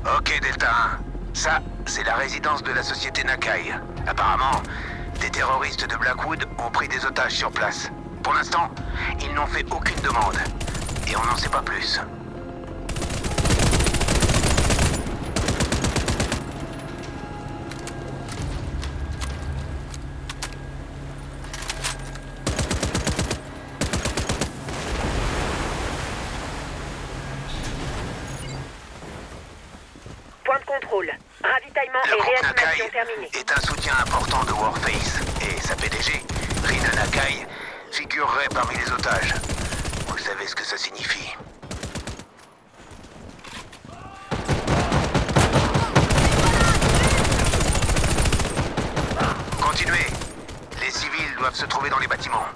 Ok, Delta 1. Ça, c'est la résidence de la société Nakai. Apparemment, des terroristes de Blackwood ont pris des otages sur place. Pour l'instant, ils n'ont fait aucune demande. Et on n'en sait pas plus. Point de contrôle. Ravitaillement Le et groupe réanimation Nakai terminés. est un soutien important de Warface. Et sa PDG, Rina Nakai, figurerait parmi les otages. Vous savez ce que ça signifie. Continuez. Les civils doivent se trouver dans les bâtiments.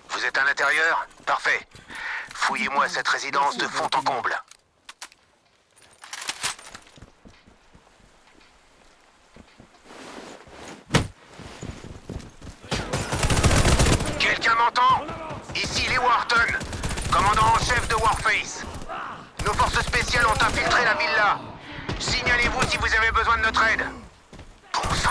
Vous êtes à l'intérieur? Parfait. Fouillez-moi cette résidence de fond en comble. Quelqu'un m'entend? Ici Lee Wharton, commandant en chef de Warface. Nos forces spéciales ont infiltré la villa. Signalez-vous si vous avez besoin de notre aide. Bon sang.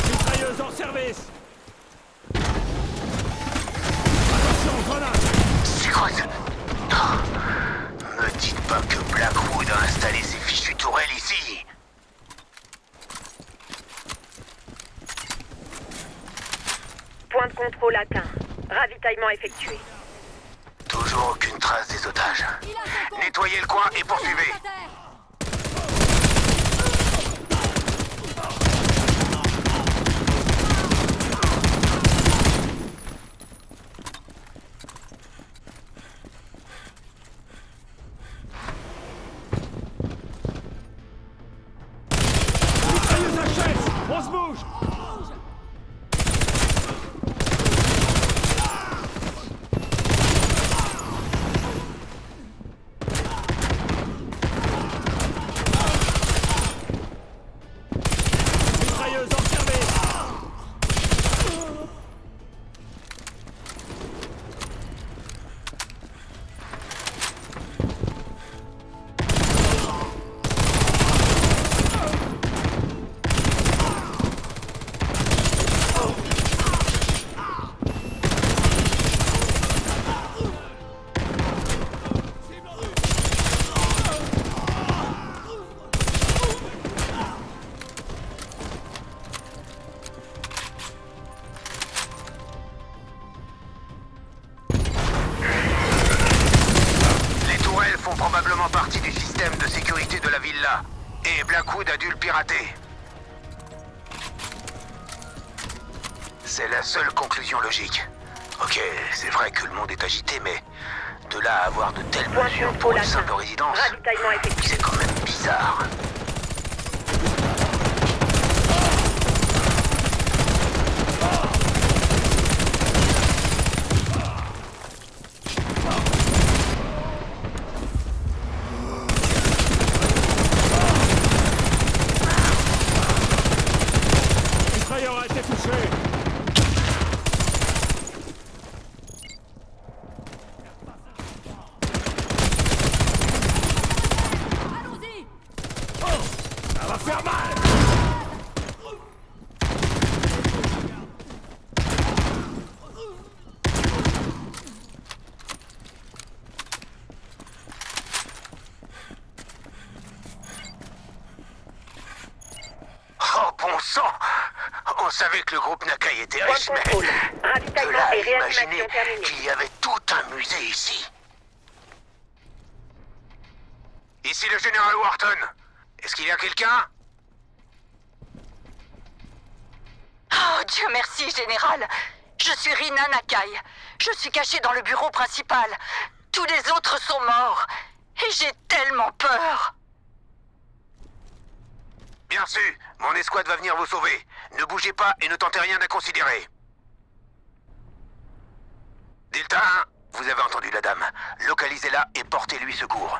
Mitrailleuse en service. Attention, grenade. C'est quoi ça? Oh. Me dites pas que Blackwood a installé ses fichues tourelles ici. Point de contrôle atteint. Ravitaillement effectué. Toujours aucune trace des otages. Nettoyez le coin et poursuivez. Mitrailleuse HS. On se bouge. Mitrailleuse en service. Les tourelles font probablement partie du système de sécurité de la villa. Et Blackwood a dû le pirater. C'est la seule conclusion logique. Ok, c'est vrai que le monde est agité, mais de là à avoir de telles Point de mesures pour contrôle une atteint. simple résidence, Ravitaillement effectué. c'est quand même bizarre. Mitrailleur a été touché. savais que le groupe Nakai était Point riche, de mais... contrôle. De Ravitaillement là à et réanimation imaginer terminée. qu'il y avait tout un musée ici. Ici le général Wharton. Est-ce qu'il y a quelqu'un? Oh, Dieu merci, Général. Je suis Rina Nakai. Je suis cachée dans le bureau principal. Tous les autres sont morts. Et j'ai tellement peur. Bien su, mon escouade va venir vous sauver. Ne bougez pas et ne tentez rien d'inconsidéré. Delta 1, vous avez entendu la dame. Localisez-la et portez-lui secours.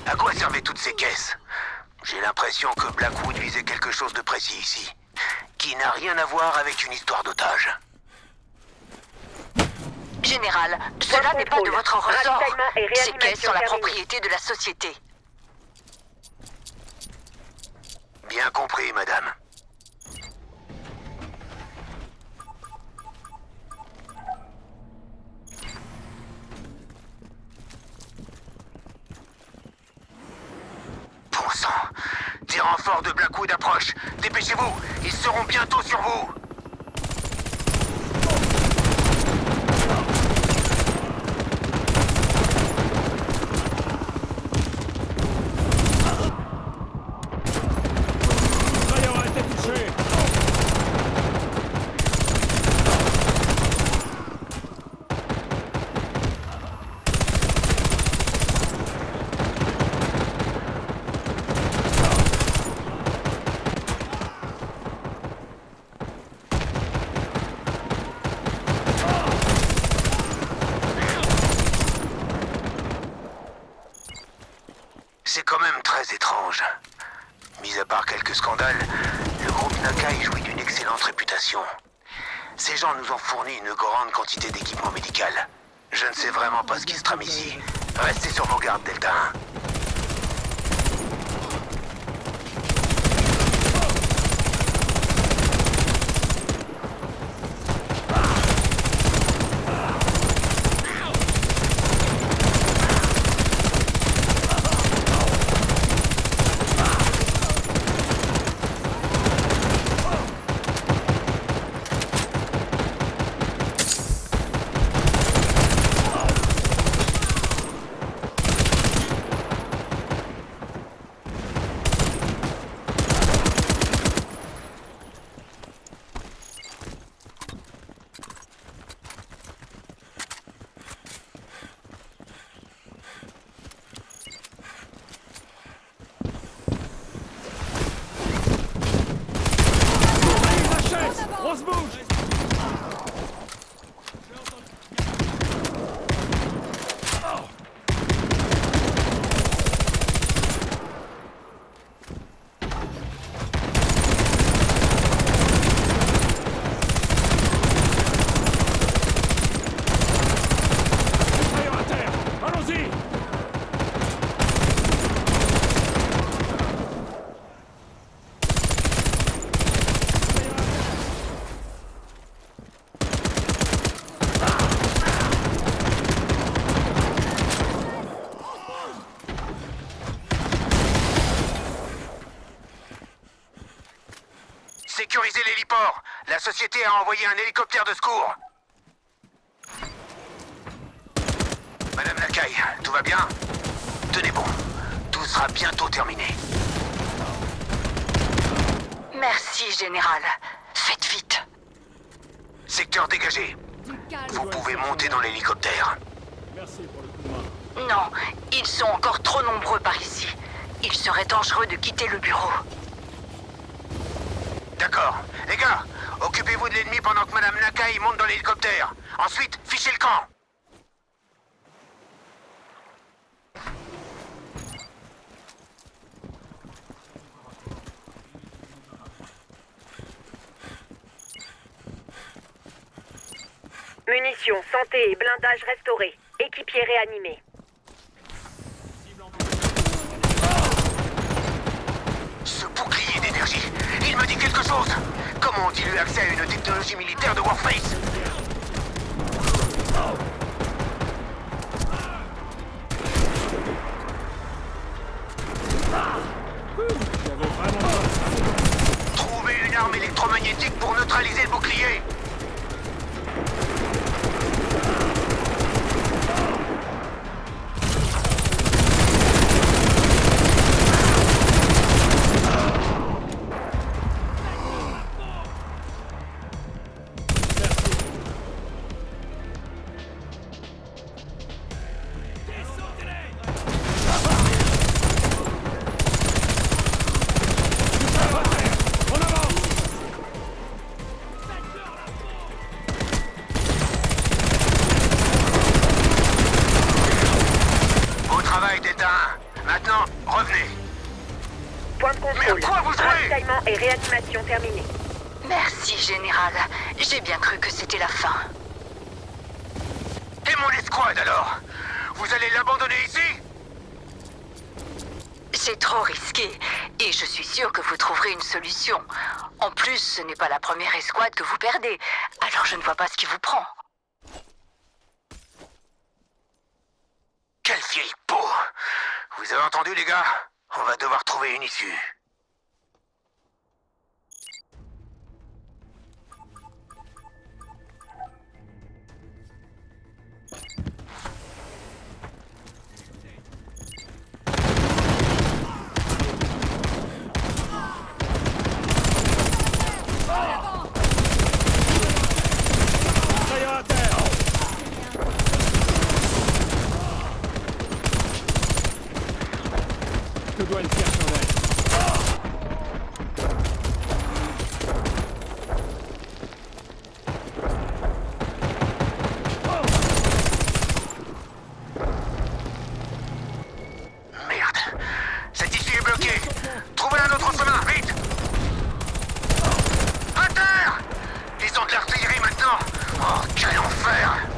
À quoi servaient toutes ces caisses? J'ai l'impression que Blackwood visait quelque chose de précis ici, qui n'a rien à voir avec une histoire d'otage. Général, cela n'est pas de contrôle. votre ressort. Ravitaillement et Ces réanimation caisses sont la terminée. propriété de la société. Bien compris, madame. Bon sang, des renforts de Blackwood approchent. Dépêchez-vous, ils seront bientôt sur vous. Mitrailleur a été touché. C'est quand même très étrange. Mis à part quelques scandales, le groupe Nakai jouit d'une excellente réputation. Ces gens nous ont fourni une grande quantité d'équipement médical. Je ne sais vraiment pas ce qui se trame ici. Restez sur vos gardes, Delta 1. On se bouge. Mitrailleur à terre. Allons-y. Sécurisez l'héliport. La société a envoyé un hélicoptère de secours. Nakai, tout va bien? Tenez bon, tout sera bientôt terminé. Merci, Général. Faites vite. Secteur dégagé. Vous pouvez monter dans l'hélicoptère. Merci pour le coup de main. Non, ils sont encore trop nombreux par ici. Il serait dangereux de quitter le bureau. D'accord. Les gars, occupez-vous de l'ennemi pendant que Madame Nakai monte dans l'hélicoptère. Ensuite, fichez le camp. Munitions, santé et blindage restaurés. Équipier réanimé. Ce bouclier d'énergie, il me dit quelque chose. Comment ont-ils eu accès à une technologie militaire de Warface? J'avais vraiment pas... Trouvez une arme électromagnétique pour neutraliser le bouclier. Au travail, Delta 1. Maintenant, revenez. Point de Mais contrôle. à quoi vous jouez? Ravitaillement et réanimation terminés. Merci, Général. J'ai bien cru que c'était la fin. Et mon escouade alors? Vous allez l'abandonner ici? C'est trop risqué, et je suis sûre que vous trouverez une solution. En plus, ce n'est pas la première escouade que vous perdez, alors je ne vois pas ce qui vous prend. Quelle vieille peau! Vous avez entendu, les gars? On va devoir trouver une issue. Assaillant à terre! Je dois le faire surveiller. Merde. Cette issue est bloquée. Trouvez un autre chemin, vite! À terre! Ils ont de l'artillerie maintenant. Oh, quel enfer! Assaillant est à terre!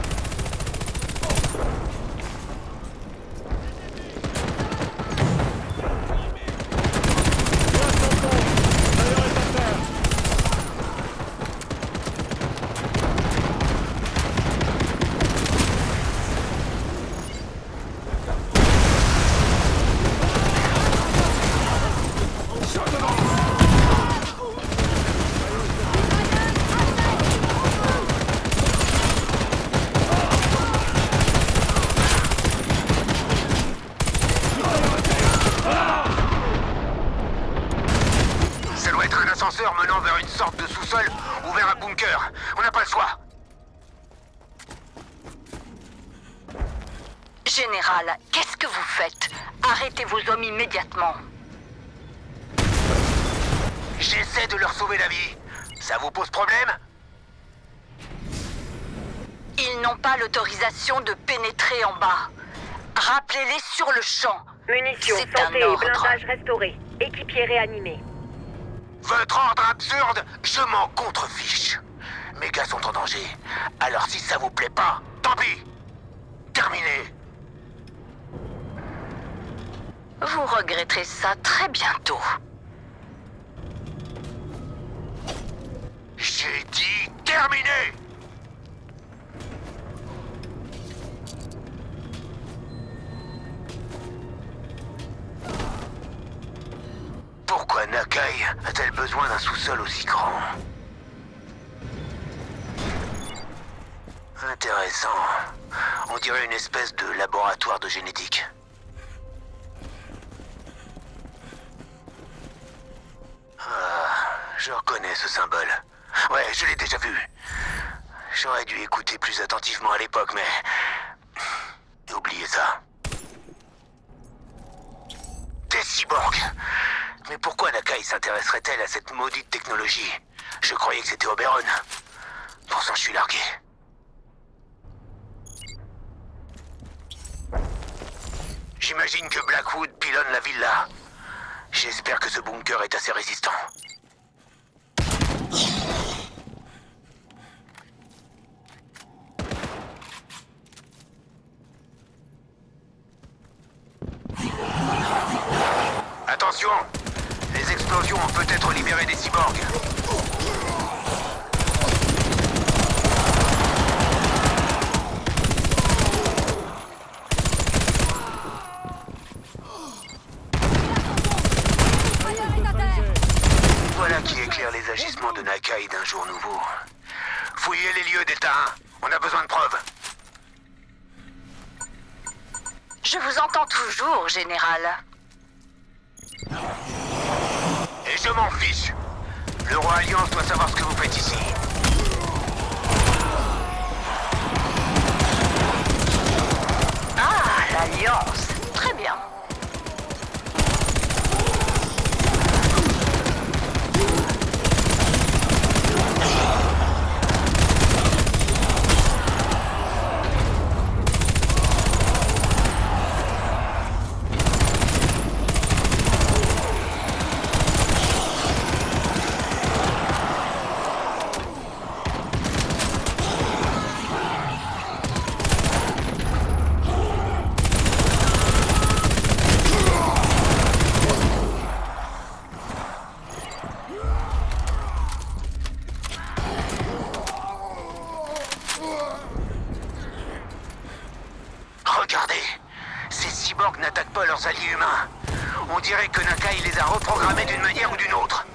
Ça doit être un ascenseur menant vers une sorte de sous-sol ou vers un bunker. On n'a pas le choix. Général, qu'est-ce que vous faites? Arrêtez vos hommes immédiatement. J'essaie de leur sauver la vie. Ça vous pose problème? Ils n'ont pas l'autorisation de pénétrer en bas. Rappelez-les sur le champ. Munitions, C'est un santé et ordre. blindage restaurés. Équipier réanimé. Votre ordre absurde, je m'en contrefiche. Mes gars sont en danger. Alors si ça vous plaît pas, tant pis. Terminé. Vous regretterez ça très bientôt. J'ai dit terminé. Pourquoi Nakai a-t-elle besoin d'un sous-sol aussi grand? Intéressant. On dirait une espèce de laboratoire de génétique. Ah, je reconnais ce symbole. Ouais, je l'ai déjà vu. J'aurais dû écouter plus attentivement à l'époque, mais... oubliez ça. Des cyborgs. Mais pourquoi Nakai s'intéresserait-elle à cette maudite technologie? Je croyais que c'était Oberon. Pour ça, je suis largué. J'imagine que Blackwood pilonne la villa. J'espère que ce bunker est assez résistant. Attention! Les explosions ont peut-être libéré des cyborgs. Voilà qui éclaire les agissements de Nakai d'un jour nouveau. Fouillez les lieux, Delta 1. On a besoin de preuves. Je vous entends toujours, Général. Et je m'en fiche. Le roi Alliance doit savoir ce que vous faites ici. Ah, l'Alliance. Très bien. Regardez, ces cyborgs n'attaquent pas leurs alliés humains. On dirait que Nakai les a reprogrammés d'une manière ou d'une autre.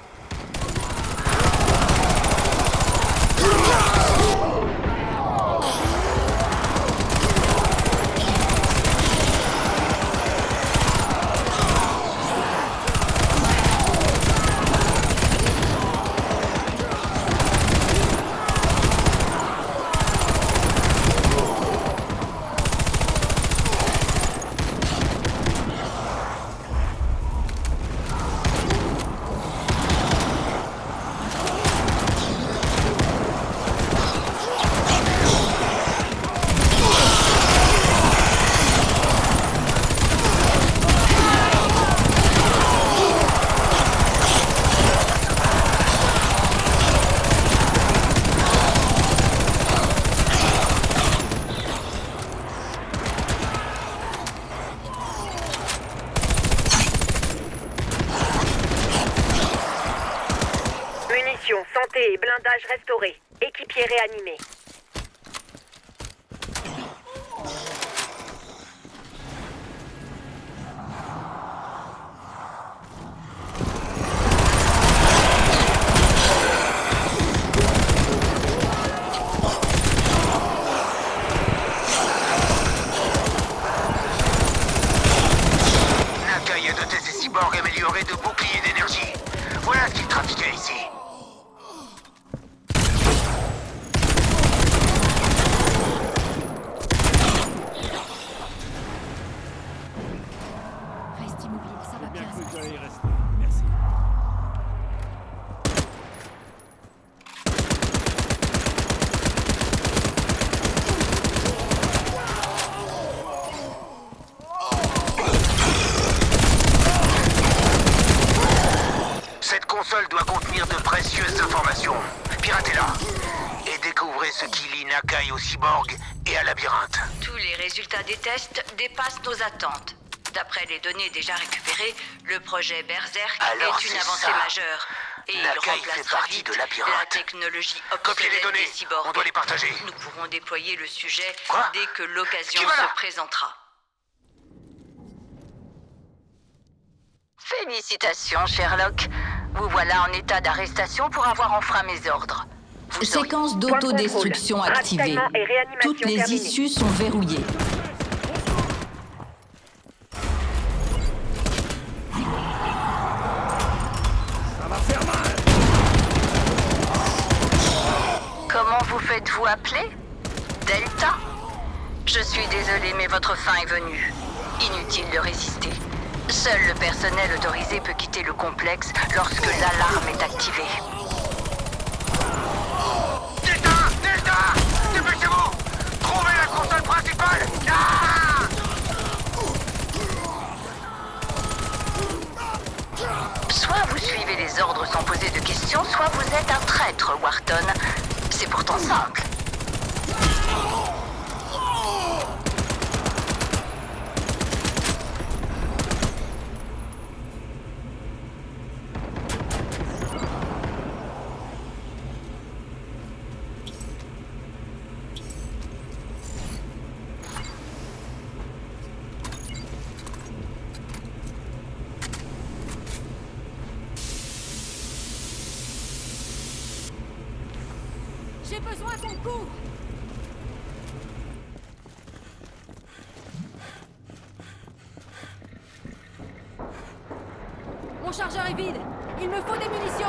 Munitions, santé et blindage restaurés. Équipier réanimé. Nakai a doté ses cyborgs améliorés de boucliers d'énergie. Voilà ce qu'il trafiquait ici. Reste immobile, ça va Bien bien. cru que j'allais y rester. Merci. Cette console doit contenir de précieuses informations. Piratez-la. Et découvrez ce qui lie Nakai au cyborg et à Labyrinthe. Tous les résultats des tests dépassent nos attentes. D'après les données déjà récupérées, le projet Berserk Alors, est une c'est avancée ça. majeure. Et il Nakai fait remplacera partie vite de Labyrinthe. la technologie Copiez les obsolète données. des cyborgs. On doit les partager. Nous pourrons déployer le sujet Quoi? dès que l'occasion Qui va là? se présentera. Félicitations, Sherlock. Vous voilà en état d'arrestation pour avoir enfreint mes ordres. vous auriez. Séquence d'autodestruction Point de contrôle. activée. Ravitaillement et réanimation Toutes les terminée. issues sont verrouillées. Ça va faire mal. Comment vous faites-vous appeler? Delta? Je suis désolé, mais votre fin est venue. Inutile de résister. Seul le personnel autorisé peut quitter le complexe lorsque l'alarme est activée. Delta! Delta! Dépêchez-vous! Trouvez la console principale! Ah! Soit vous suivez les ordres sans poser de questions, soit vous êtes un traître, Wharton. C'est pourtant simple. J'ai besoin qu'on me couvre. Mon chargeur est vide. Il me faut des munitions.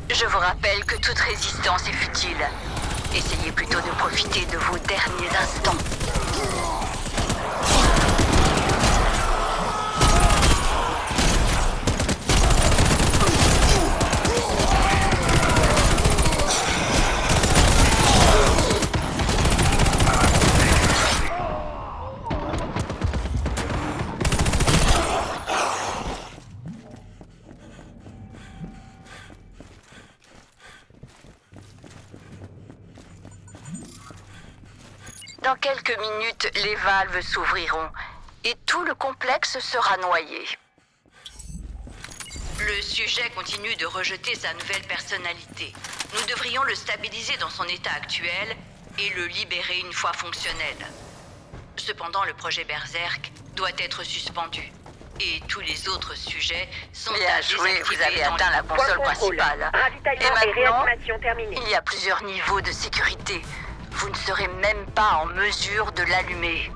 Je vous rappelle que toute résistance est futile. Essayez plutôt de profiter de vos derniers instants. Dans quelques minutes, les valves s'ouvriront et tout le complexe sera noyé. Le sujet continue de rejeter sa nouvelle personnalité. Nous devrions le stabiliser dans son état actuel et le libérer une fois fonctionnel. Cependant, le projet Berserk doit être suspendu. Et tous les autres sujets sont à désactiver. Vous avez atteint la console Point de contrôle. principale. Ravitaillement Et et maintenant, réanimation terminée. il y a plusieurs niveaux de sécurité. Vous ne serez même pas en mesure de l'allumer.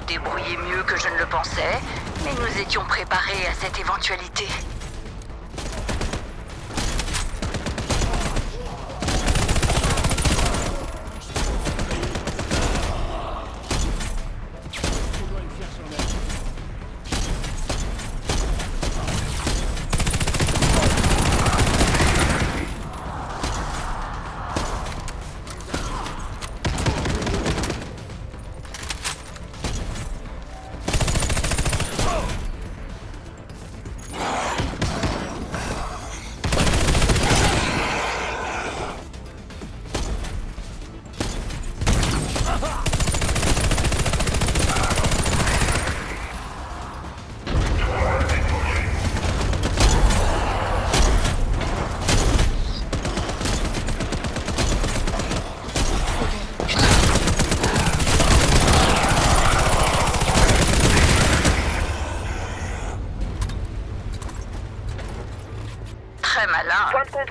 Débrouillez mieux que je ne le pensais, mais nous étions préparés à cette éventualité.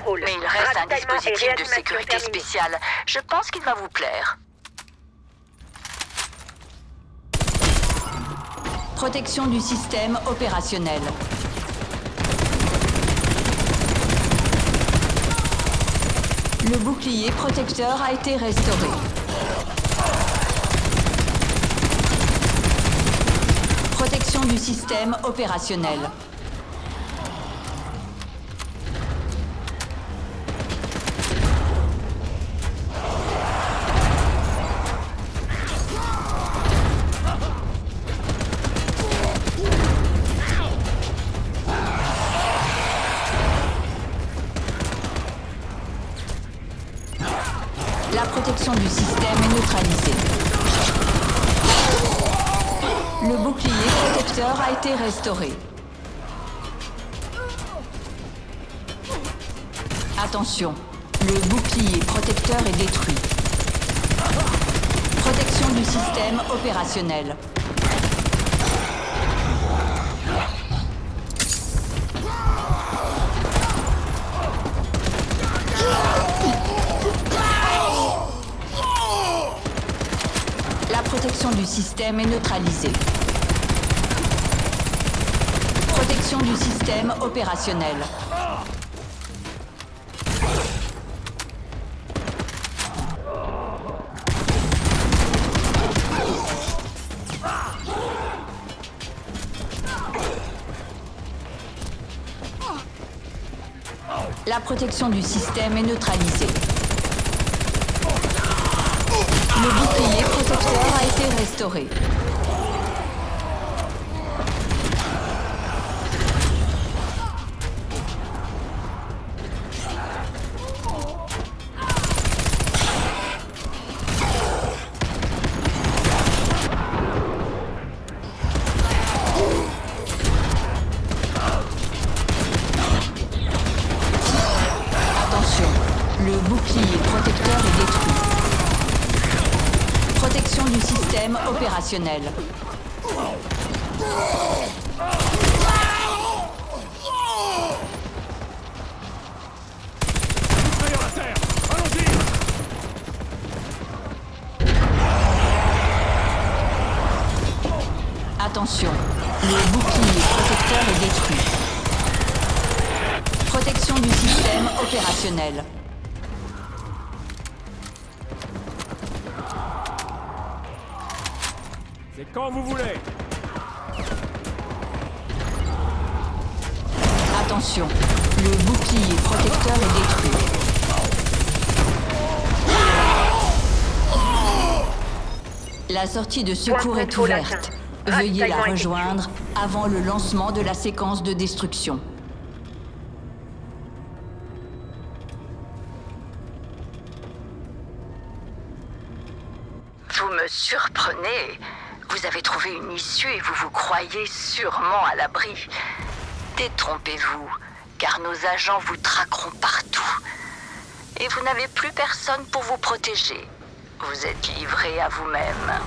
contrôle. Mais il reste un Ravitaillement et dispositif de réanimation sécurité terminés. spécial. Je pense qu'il va vous plaire. Protection du système opérationnel. Le bouclier protecteur a été restauré. Protection du système opérationnel. La protection du système est neutralisée. Le bouclier protecteur a été restauré. Attention, le bouclier protecteur est détruit. Protection du système opérationnel. La protection du système est neutralisée. Protection du système opérationnel. La protection du système est neutralisée. Le bouclier protecteur a été restauré. Attention, le bouclier protecteur est détruit. Protection du système opérationnel. Mitrailleur à terre. Allons-y. Attention, le bouclier protecteur est détruit. Protection du système opérationnel. C'est quand vous voulez. Attention, le bouclier protecteur est détruit. La sortie de secours est contrôle ouverte. atteint. Veuillez la Ravitaillement rejoindre avant le lancement de la séquence de destruction. Vous me surprenez. Vous avez trouvé une issue et vous vous croyez sûrement à l'abri. Détrompez-vous, car nos agents vous traqueront partout. Et vous n'avez plus personne pour vous protéger. Vous êtes livré à vous-même.